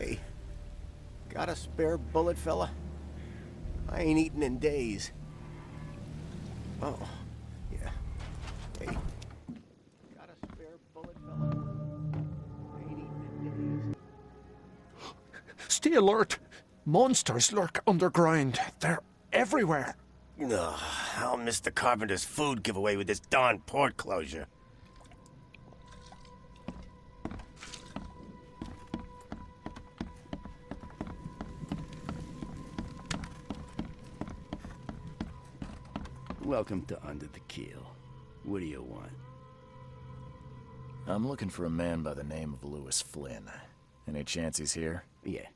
Hey, got a spare bullet, fella? I ain't eaten in days. Oh, yeah. Hey, got a spare bullet, fella? I ain't eaten in days. Stay alert! Monsters lurk underground. They're everywhere. Ugh, I'll miss the carpenter's food giveaway with this darn port closure. Welcome to Under the Keel. What do you want? I'm looking for a man by the name of Lewis Flynn. Any chance he's here? Yeah.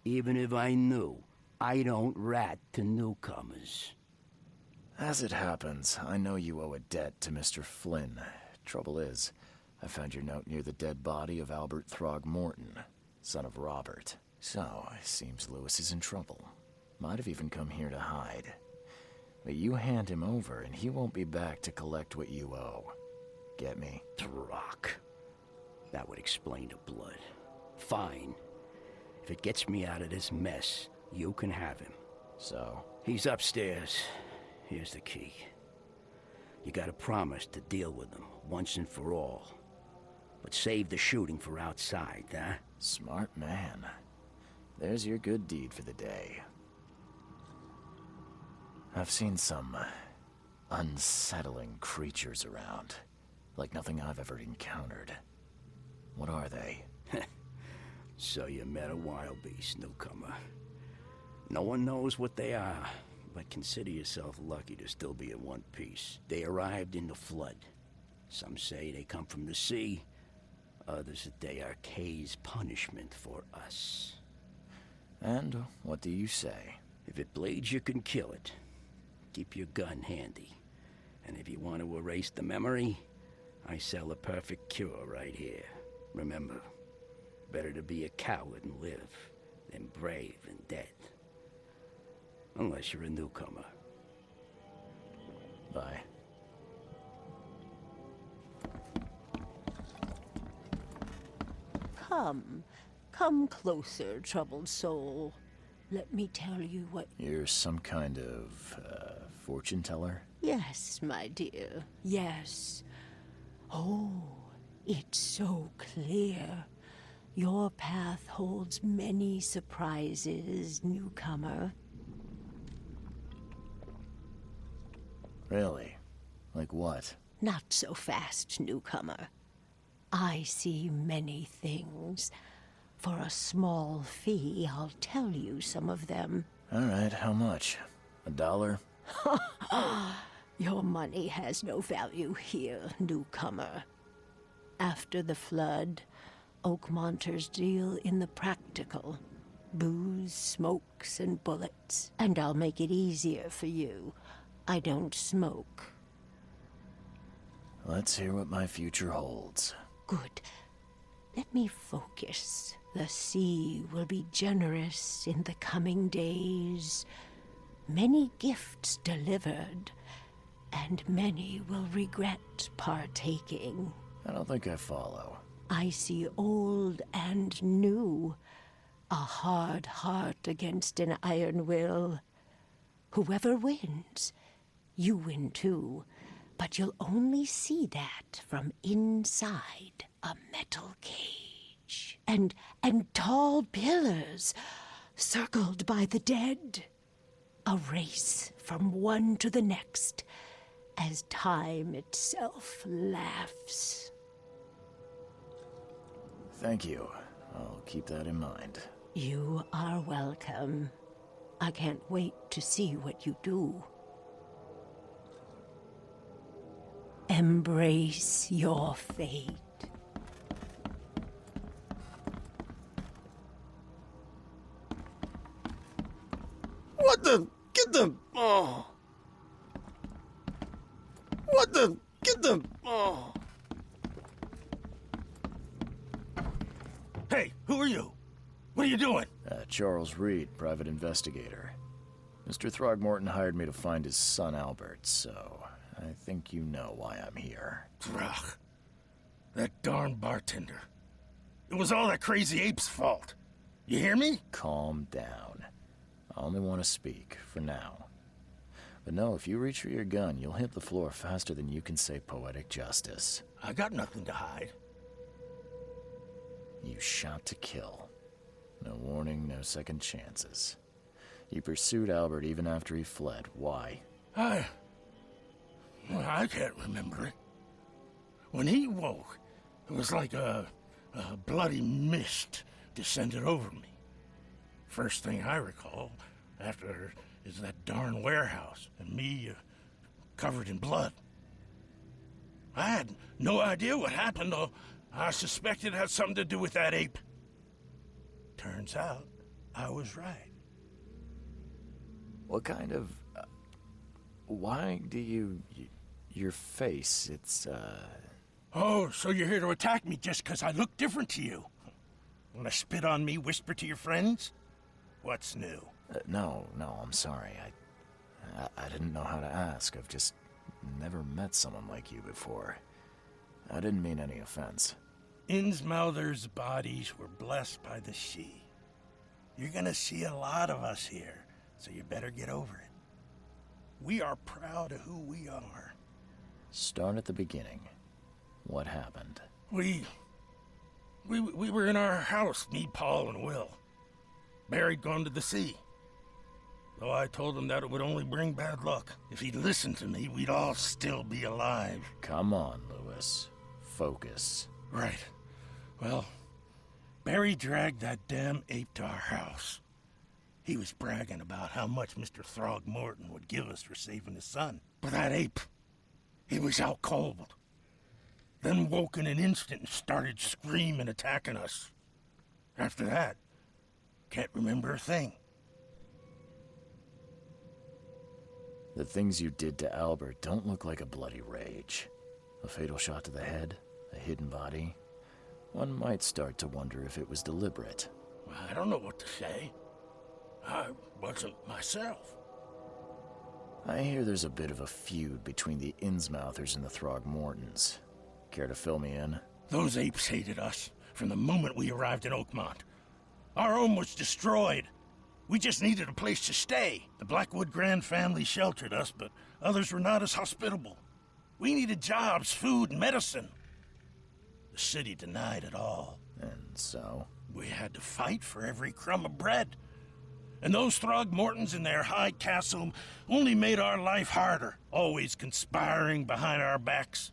Even if I knew, I don't rat to newcomers. As it happens, I know you owe a debt to Mr. Flynn. Trouble is, I found your note near the dead body of Albert Throgmorton, son of Robert. So, it seems Lewis is in trouble. Might have even come here to hide. But you hand him over and he won't be back to collect what you owe. Get me? Throck. That would explain the blood. Fine. If it gets me out of this mess, you can have him. So? He's upstairs. Here's the key. You gotta promise to deal with him, once and for all. But save the shooting for outside, huh? Smart man. There's your good deed for the day. I've seen some unsettling creatures around. Like nothing I've ever encountered. What are they? So you met a wild beast, newcomer. No one knows what they are, but consider yourself lucky to still be in one piece. They arrived in the flood. Some say they come from the sea. Others that they are Kay's punishment for us. And what do you say? If it bleeds, you can kill it. Keep your gun handy. And if you want to erase the memory, I sell a perfect cure right here. Remember, better to be a coward and live than brave and dead. Unless you're a newcomer. Bye. Come closer, troubled soul. Let me tell you what... You're some kind of, fortune teller? Yes, my dear, yes. Oh, it's so clear. Your path holds many surprises, newcomer. Really? Like what? Not so fast, newcomer. I see many things. For a small fee, I'll tell you some of them. All right, how much? $1? Your money has no value here, newcomer. After the flood, Oakmonters deal in the practical. Booze, smokes, and bullets. And I'll make it easier for you. I don't smoke. Let's hear what my future holds. Good. Let me focus. The sea will be generous in the coming days. Many gifts delivered, and many will regret partaking. I don't think I follow. I see old and new. A hard heart against an iron will. Whoever wins, you win too. But you'll only see that from inside a metal cage. And tall pillars, circled by the dead. A race from one to the next, as time itself laughs. Thank you. I'll keep that in mind. You are welcome. I can't wait to see what you do. Embrace your fate. What the? Get the... Oh. What the? Get the... Oh. Hey, who are you? What are you doing? Charles Reed, private investigator. Mr. Throgmorton hired me to find his son Albert, so I think you know why I'm here. Ugh. That darn bartender. It was all that crazy ape's fault. You hear me? Calm down. I only want to speak, for now. But no, if you reach for your gun, you'll hit the floor faster than you can say poetic justice. I got nothing to hide. You shot to kill. No warning, no second chances. You pursued Albert even after he fled. Why? I can't remember it. When he woke, it was like a bloody mist descended over me. First thing I recall after is that darn warehouse and me covered in blood. I had no idea what happened, though. I suspected it had something to do with that ape. Turns out, I was right. What kind of... why do you... your face, it's, Oh, so you're here to attack me just because I look different to you? Wanna spit on me, whisper to your friends? What's new? no, I'm sorry. I didn't know how to ask. I've just never met someone like you before. I didn't mean any offense. Innsmouther's bodies were blessed by the sea. You're gonna see a lot of us here, so you better get over it. We are proud of who we are. Start at the beginning. What happened? We were in our house, me, Paul, and Will. Barry'd gone to the sea. Though I told him that it would only bring bad luck. If he'd listened to me, we'd all still be alive. Come on, Lewis. Focus. Right. Well, Barry dragged that damn ape to our house. He was bragging about how much Mr. Throgmorton would give us for saving his son. But that ape, he was out cold. Then woke in an instant and started screaming, attacking us. After that, can't remember a thing. The things you did to Albert don't look like a bloody rage. A fatal shot to the head, a hidden body. One might start to wonder if it was deliberate. I don't know what to say. I wasn't myself. I hear there's a bit of a feud between the Innsmouthers and the Throgmortons. Care to fill me in? Those apes hated us from the moment we arrived in Oakmont. Our home was destroyed. We just needed a place to stay. The Blackwood Grand family sheltered us, but others were not as hospitable. We needed jobs, food, and medicine. The city denied it all. And so? We had to fight for every crumb of bread. And those Throgmortons in their high castle only made our life harder, always conspiring behind our backs,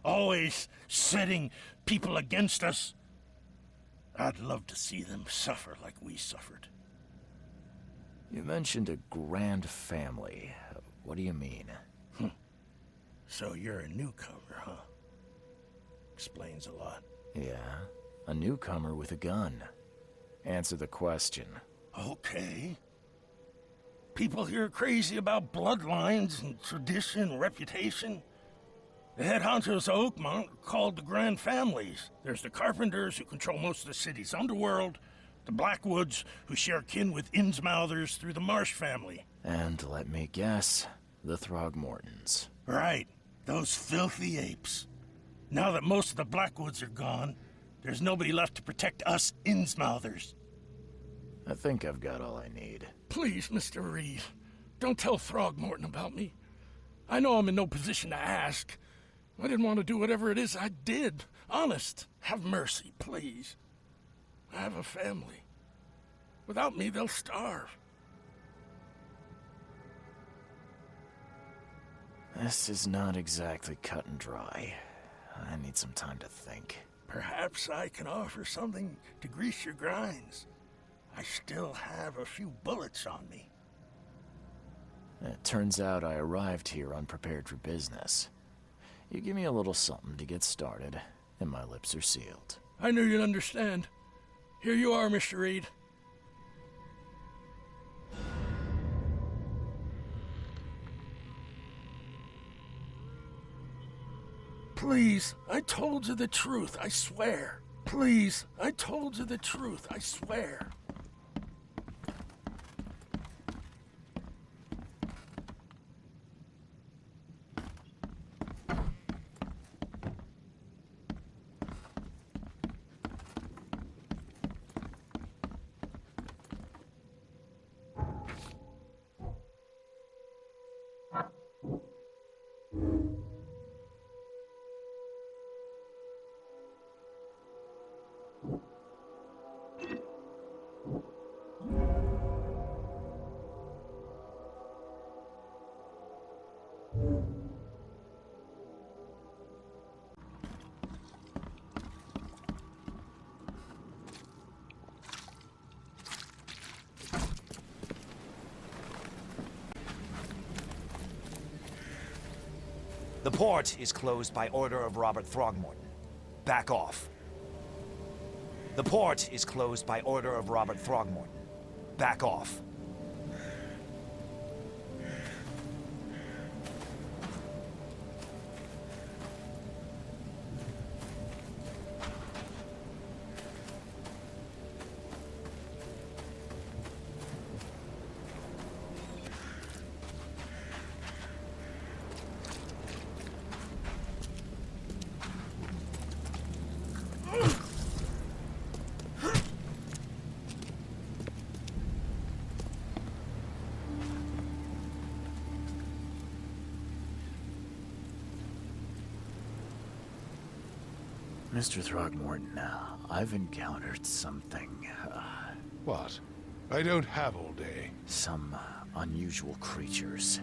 always setting people against us. I'd love to see them suffer like we suffered. You mentioned a grand family. What do you mean? So you're a newcomer, huh? Explains a lot. Yeah, a newcomer with a gun. Answer the question. Okay. People here are crazy about bloodlines and tradition and reputation. The head honchos of Oakmont are called the Grand Families. There's the Carpenters, who control most of the city's underworld, the Blackwoods, who share kin with Innsmouthers through the Marsh family. And let me guess, the Throgmortons. Right, those filthy apes. Now that most of the Blackwoods are gone, there's nobody left to protect us Innsmouthers. I think I've got all I need. Please, Mr. Reed, don't tell Throgmorton about me. I know I'm in no position to ask. I didn't want to do whatever it is I did. Honest, have mercy, please. I have a family. Without me, they'll starve. This is not exactly cut and dry. I need some time to think. Perhaps I can offer something to grease your grinds. I still have a few bullets on me. It turns out I arrived here unprepared for business. You give me a little something to get started, and my lips are sealed. I knew you'd understand. Here you are, Mr. Reed. Please, I told you the truth, I swear. Please, I told you the truth, I swear. The port is closed by order of Robert Throgmorton. Back off. The port is closed by order of Robert Throgmorton. Back off. Mr. Throgmorton, I've encountered something, What? I don't have all day. some unusual creatures,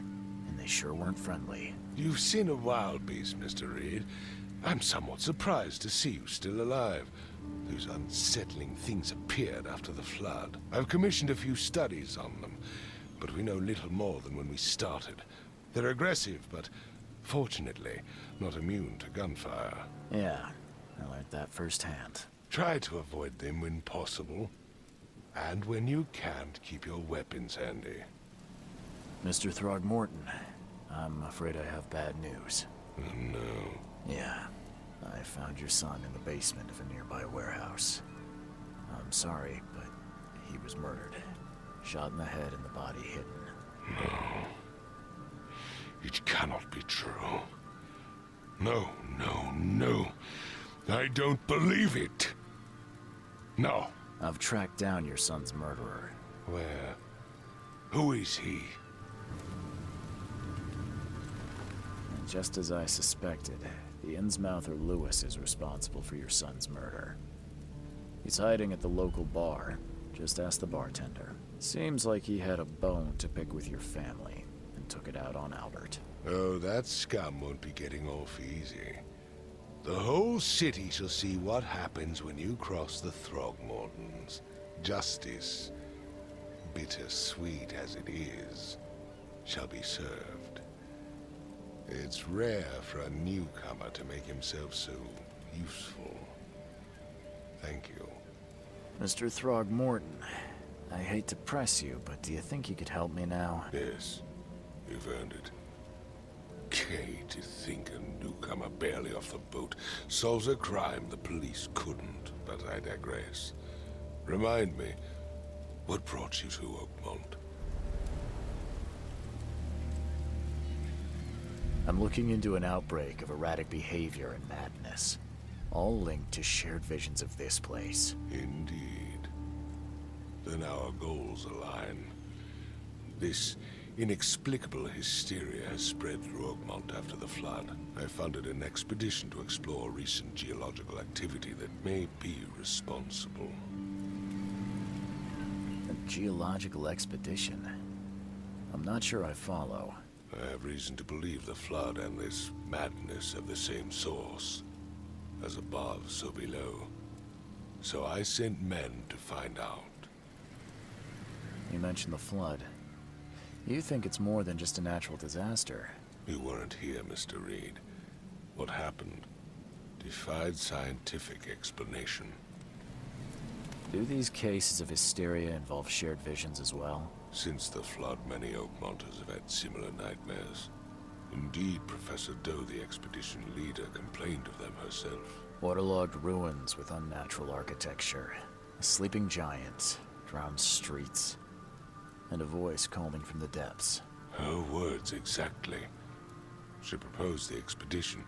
and they sure weren't friendly. You've seen a wild beast, Mr. Reed. I'm somewhat surprised to see you still alive. Those unsettling things appeared after the flood. I've commissioned a few studies on them, but we know little more than when we started. They're aggressive, but fortunately not immune to gunfire. Yeah, I learned that firsthand. Try to avoid them when possible. And when you can't, keep your weapons handy. Mr. Throgmorton, I'm afraid I have bad news. Oh, no. Yeah, I found your son in the basement of a nearby warehouse. I'm sorry, but he was murdered. Shot in the head and the body hidden. No. It cannot be true. No, no, no. I don't believe it. No. I've tracked down your son's murderer. Where? Who is he? And just as I suspected, the Innsmouther Lewis is responsible for your son's murder. He's hiding at the local bar. Just ask the bartender. Seems like he had a bone to pick with your family, and took it out on Albert. Oh, that scum won't be getting off easy. The whole city shall see what happens when you cross the Throgmortons. Justice, bittersweet as it is, shall be served. It's rare for a newcomer to make himself so useful. Thank you. Mr. Throgmorton, I hate to press you, but do you think you could help me now? Yes, you've earned it. Gay to think a newcomer barely off the boat solves a crime the police couldn't, but I digress. Remind me, what brought you to Oakmont? I'm looking into an outbreak of erratic behavior and madness, all linked to shared visions of this place. Indeed. Then our goals align. This inexplicable hysteria has spread through Oakmont after the flood. I funded an expedition to explore recent geological activity that may be responsible. A geological expedition? I'm not sure I follow. I have reason to believe the flood and this madness have the same source. As above, so below. So I sent men to find out. You mentioned the flood. You think it's more than just a natural disaster? You weren't here, Mr. Reed. What happened defied scientific explanation. Do these cases of hysteria involve shared visions as well? Since the flood, many Oakmonters have had similar nightmares. Indeed, Professor Doe, the expedition leader, complained of them herself. Waterlogged ruins with unnatural architecture, a sleeping giant, drowned streets, and a voice calling from the depths. Her words exactly. She proposed the expedition,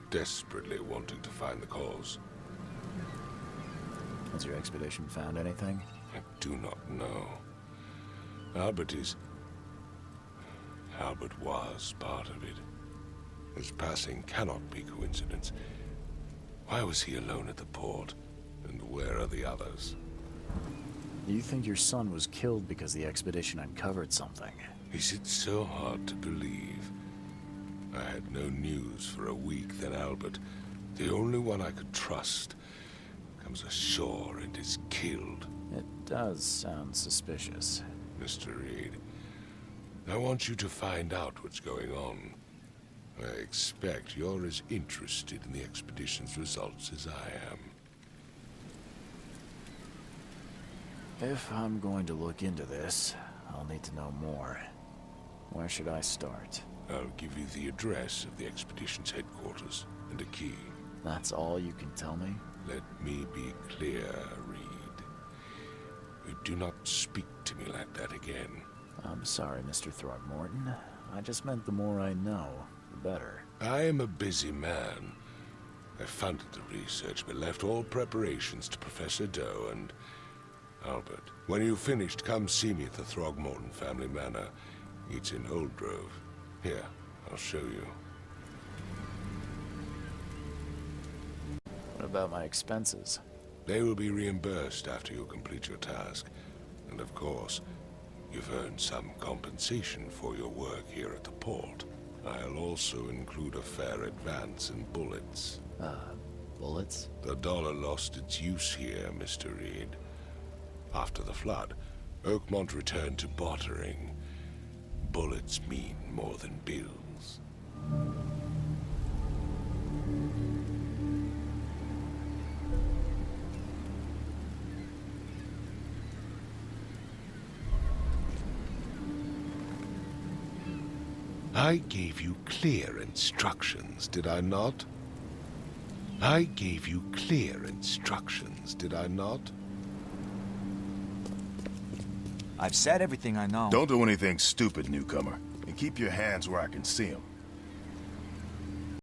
desperately wanting to find the cause. Has your expedition found anything? I do not know. Albert was part of it. His passing cannot be coincidence. Why was he alone at the port? And where are the others? You think your son was killed because the expedition uncovered something? Is it so hard to believe? I had no news for a week, then Albert, the only one I could trust, comes ashore and is killed. It does sound suspicious. Mr. Reed, I want you to find out what's going on. I expect you're as interested in the expedition's results as I am. If I'm going to look into this, I'll need to know more. Where should I start? I'll give you the address of the expedition's headquarters and a key. That's all you can tell me? Let me be clear, Reed. You do not speak to me like that again. I'm sorry, Mr. Throgmorton. I just meant the more I know, the better. I am a busy man. I funded the research, but left all preparations to Professor Doe and Albert. When you've finished, come see me at the Throgmorton family manor. It's in Old Grove. Here, I'll show you. What about my expenses? They will be reimbursed after you complete your task. And of course, you've earned some compensation for your work here at the port. I'll also include a fair advance in bullets. Bullets? The dollar lost its use here, Mr. Reed. After the flood, Oakmont returned to bartering. Bullets mean more than bills. I gave you clear instructions, did I not? I gave you clear instructions, did I not? I've said everything I know. Don't do anything stupid, newcomer. And keep your hands where I can see them.